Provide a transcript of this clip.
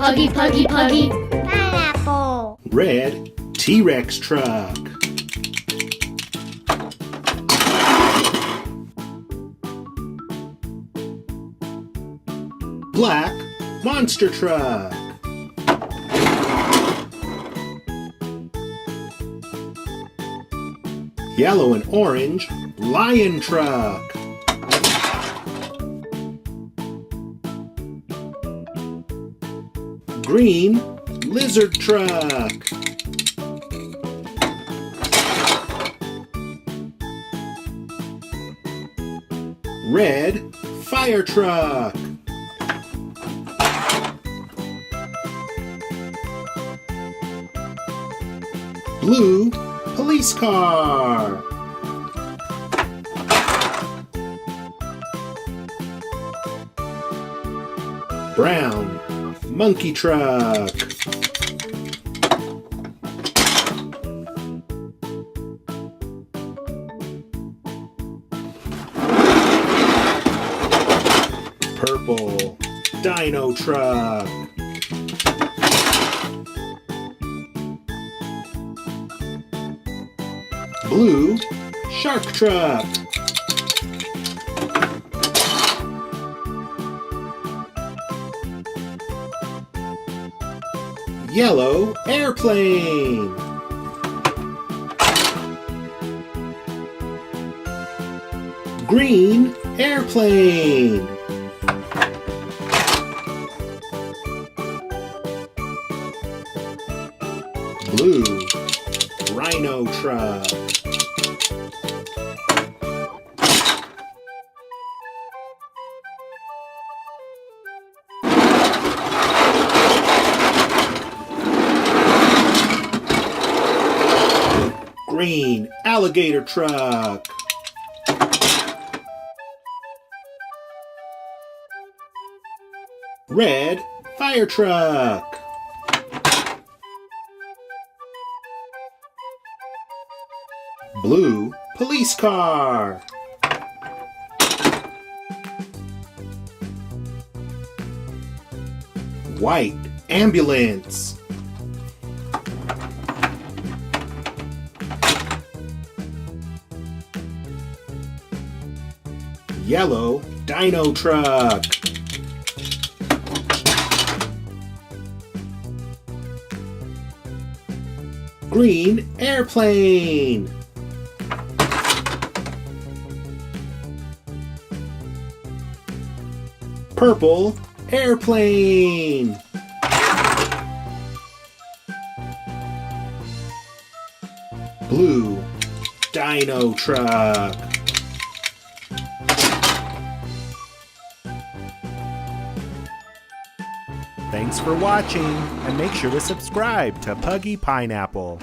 Puggy, Puggy, Puggy. Pineapple. Red T-Rex truck. Black monster truck. Yellow and orange lion truck. Green lizard truck. Red fire truck. Blue police car. Brown monkey truck. Purple dino truck. Blue shark truck. Yellow airplane. Green airplane. Blue rhino truck. Green alligator truck. Red fire truck. Blue police car. White ambulance. Yellow dino truck. Green airplane. Purple airplane. Blue dino truck. Thanks for watching, and make sure to subscribe to Puggy Pineapple.